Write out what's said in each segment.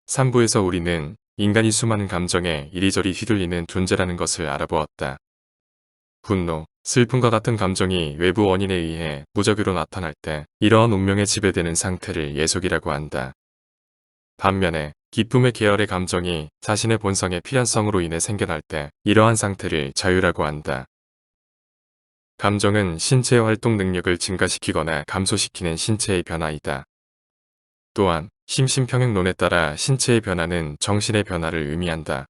3부에서 우리는 인간이 수많은 감정에 이리저리 휘둘리는 존재라는 것을 알아보았다. 분노, 슬픔과 같은 감정이 외부 원인에 의해 무작위로 나타날 때 이러한 운명에 지배되는 상태를 예속이라고 한다. 반면에 기쁨의 계열의 감정이 자신의 본성의 필연성으로 인해 생겨날 때 이러한 상태를 자유라고 한다. 감정은 신체의 활동 능력을 증가시키거나 감소시키는 신체의 변화이다. 또한 심신평행론에 따라 신체의 변화는 정신의 변화를 의미한다.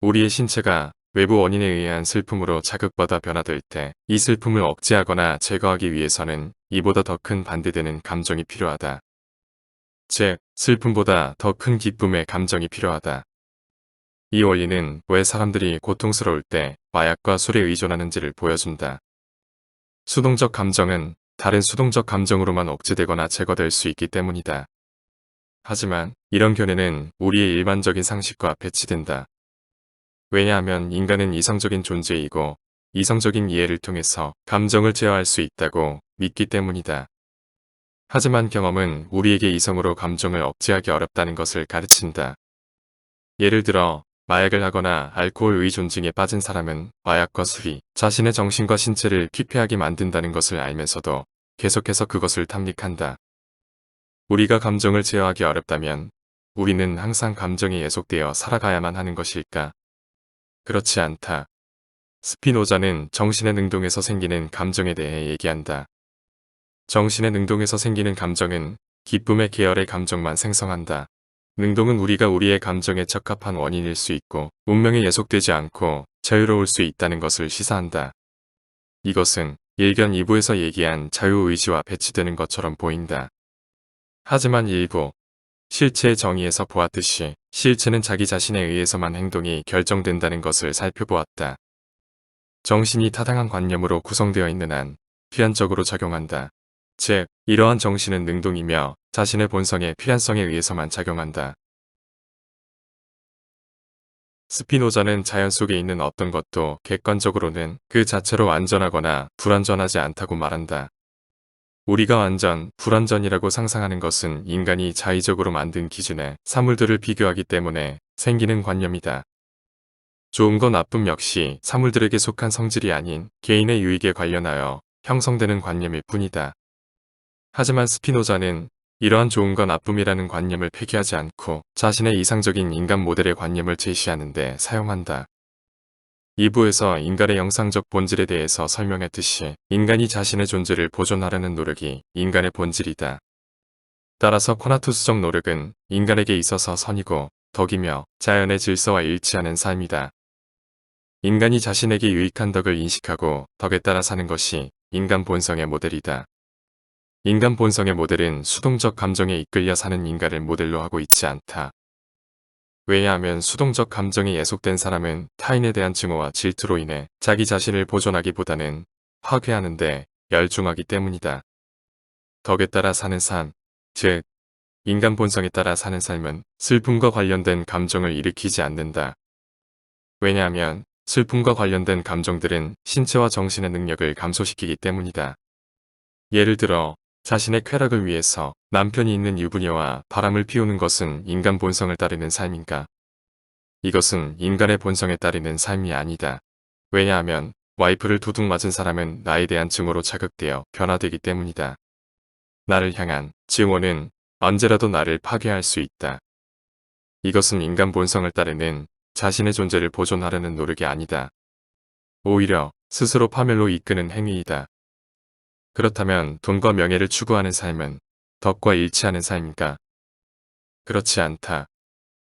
우리의 신체가 외부 원인에 의한 슬픔으로 자극받아 변화될 때 이 슬픔을 억제하거나 제거하기 위해서는 이보다 더 큰 반대되는 감정이 필요하다. 즉, 슬픔보다 더 큰 기쁨의 감정이 필요하다. 이 원리는 왜 사람들이 고통스러울 때 마약과 술에 의존하는지를 보여준다. 수동적 감정은 다른 수동적 감정으로만 억제되거나 제거될 수 있기 때문이다. 하지만 이런 견해는 우리의 일반적인 상식과 배치된다. 왜냐하면 인간은 이성적인 존재이고 이성적인 이해를 통해서 감정을 제어할 수 있다고 믿기 때문이다. 하지만 경험은 우리에게 이성으로 감정을 억제하기 어렵다는 것을 가르친다. 예를 들어 마약을 하거나 알코올 의존증에 빠진 사람은 마약과 술이 자신의 정신과 신체를 피폐하게 만든다는 것을 알면서도 계속해서 그것을 탐닉한다. 우리가 감정을 제어하기 어렵다면 우리는 항상 감정에 예속되어 살아가야만 하는 것일까? 그렇지 않다. 스피노자는 정신의 능동에서 생기는 감정에 대해 얘기한다. 정신의 능동에서 생기는 감정은 기쁨의 계열의 감정만 생성한다. 능동은 우리가 우리의 감정에 적합한 원인일 수 있고 운명에 예속되지 않고 자유로울 수 있다는 것을 시사한다. 이것은 일견 2부에서 얘기한 자유의지와 배치되는 것처럼 보인다. 하지만 일부 실체의 정의에서 보았듯이 실체는 자기 자신에 의해서만 행동이 결정된다는 것을 살펴보았다. 정신이 타당한 관념으로 구성되어 있는 한 필연적으로 작용한다. 즉, 이러한 정신은 능동이며 자신의 본성의 필연성에 의해서만 작용한다. 스피노자는 자연 속에 있는 어떤 것도 객관적으로는 그 자체로 완전하거나 불완전하지 않다고 말한다. 우리가 완전, 불완전이라고 상상하는 것은 인간이 자의적으로 만든 기준에 사물들을 비교하기 때문에 생기는 관념이다. 좋음과 나쁨 역시 사물들에게 속한 성질이 아닌 개인의 유익에 관련하여 형성되는 관념일 뿐이다. 하지만 스피노자는 이러한 좋음과 나쁨이라는 관념을 폐기하지 않고 자신의 이상적인 인간 모델의 관념을 제시하는데 사용한다. 2부에서 인간의 영상적 본질에 대해서 설명했듯이 인간이 자신의 존재를 보존하려는 노력이 인간의 본질이다. 따라서 코나투스적 노력은 인간에게 있어서 선이고 덕이며 자연의 질서와 일치하는 삶이다. 인간이 자신에게 유익한 덕을 인식하고 덕에 따라 사는 것이 인간 본성의 모델이다. 인간 본성의 모델은 수동적 감정에 이끌려 사는 인간을 모델로 하고 있지 않다. 왜냐하면 수동적 감정에 예속된 사람은 타인에 대한 증오와 질투로 인해 자기 자신을 보존하기보다는 파괴하는 데 열중하기 때문이다. 덕에 따라 사는 삶, 즉 인간 본성에 따라 사는 삶은 슬픔과 관련된 감정을 일으키지 않는다. 왜냐하면 슬픔과 관련된 감정들은 신체와 정신의 능력을 감소시키기 때문이다. 예를 들어 자신의 쾌락을 위해서 남편이 있는 유부녀와 바람을 피우는 것은 인간 본성을 따르는 삶인가? 이것은 인간의 본성에 따르는 삶이 아니다. 왜냐하면 와이프를 도둑 맞은 사람은 나에 대한 증오로 자극되어 변화되기 때문이다. 나를 향한 증오는 언제라도 나를 파괴할 수 있다. 이것은 인간 본성을 따르는 자신의 존재를 보존하려는 노력이 아니다. 오히려 스스로 파멸로 이끄는 행위이다. 그렇다면 돈과 명예를 추구하는 삶은 덕과 일치하는 삶인가? 그렇지 않다.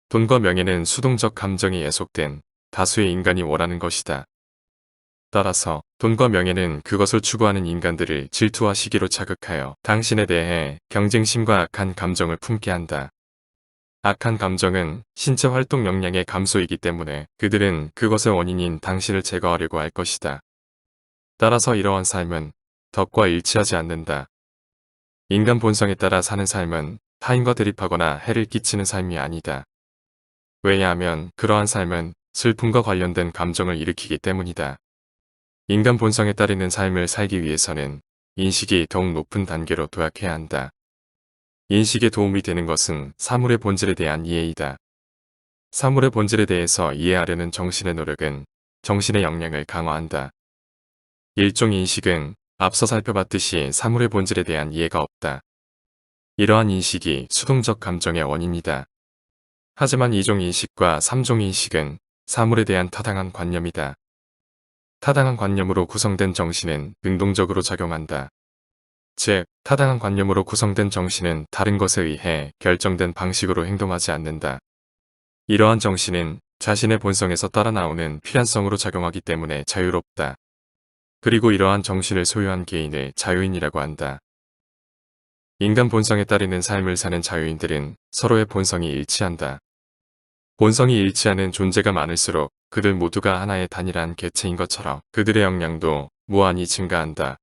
돈과 명예는 수동적 감정이 예속된 다수의 인간이 원하는 것이다. 따라서 돈과 명예는 그것을 추구하는 인간들을 질투와 시기로 자극하여 당신에 대해 경쟁심과 악한 감정을 품게 한다. 악한 감정은 신체 활동 역량의 감소이기 때문에 그들은 그것의 원인인 당신을 제거하려고 할 것이다. 따라서 이러한 삶은 덕과 일치하지 않는다. 인간 본성에 따라 사는 삶은 타인과 대립하거나 해를 끼치는 삶이 아니다. 왜냐하면 그러한 삶은 슬픔과 관련된 감정을 일으키기 때문이다. 인간 본성에 따르는 삶을 살기 위해서는 인식이 더욱 높은 단계로 도약해야 한다. 인식에 도움이 되는 것은 사물의 본질에 대한 이해이다. 사물의 본질에 대해서 이해하려는 정신의 노력은 정신의 역량을 강화한다. 일종 인식은 앞서 살펴봤듯이 사물의 본질에 대한 이해가 없다. 이러한 인식이 수동적 감정의 원인이다. 하지만 이종 인식과 삼종 인식은 사물에 대한 타당한 관념이다. 타당한 관념으로 구성된 정신은 능동적으로 작용한다. 즉, 타당한 관념으로 구성된 정신은 다른 것에 의해 결정된 방식으로 행동하지 않는다. 이러한 정신은 자신의 본성에서 따라 나오는 필연성으로 작용하기 때문에 자유롭다. 그리고 이러한 정신을 소유한 개인을 자유인이라고 한다. 인간 본성에 따르는 삶을 사는 자유인들은 서로의 본성이 일치한다. 본성이 일치하는 존재가 많을수록 그들 모두가 하나의 단일한 개체인 것처럼 그들의 역량도 무한히 증가한다.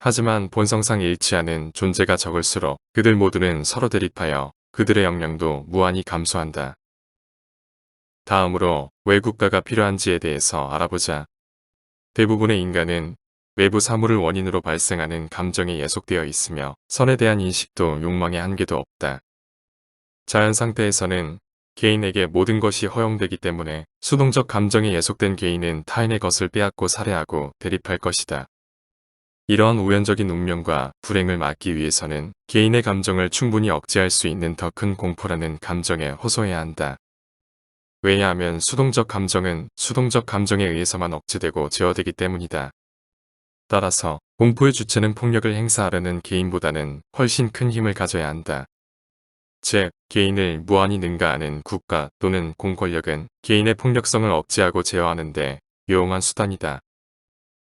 하지만 본성상 일치하는 존재가 적을수록 그들 모두는 서로 대립하여 그들의 역량도 무한히 감소한다. 다음으로 왜 국가가 필요한지에 대해서 알아보자. 대부분의 인간은 외부 사물을 원인으로 발생하는 감정에 예속되어 있으며 선에 대한 인식도 욕망의 한계도 없다. 자연 상태에서는 개인에게 모든 것이 허용되기 때문에 수동적 감정에 예속된 개인은 타인의 것을 빼앗고 살해하고 대립할 것이다. 이러한 우연적인 운명과 불행을 막기 위해서는 개인의 감정을 충분히 억제할 수 있는 더 큰 공포라는 감정에 호소해야 한다. 왜냐하면 수동적 감정은 수동적 감정에 의해서만 억제되고 제어되기 때문이다. 따라서 공포의 주체는 폭력을 행사하려는 개인보다는 훨씬 큰 힘을 가져야 한다. 즉, 개인을 무한히 능가하는 국가 또는 공권력은 개인의 폭력성을 억제하고 제어하는 데 유용한 수단이다.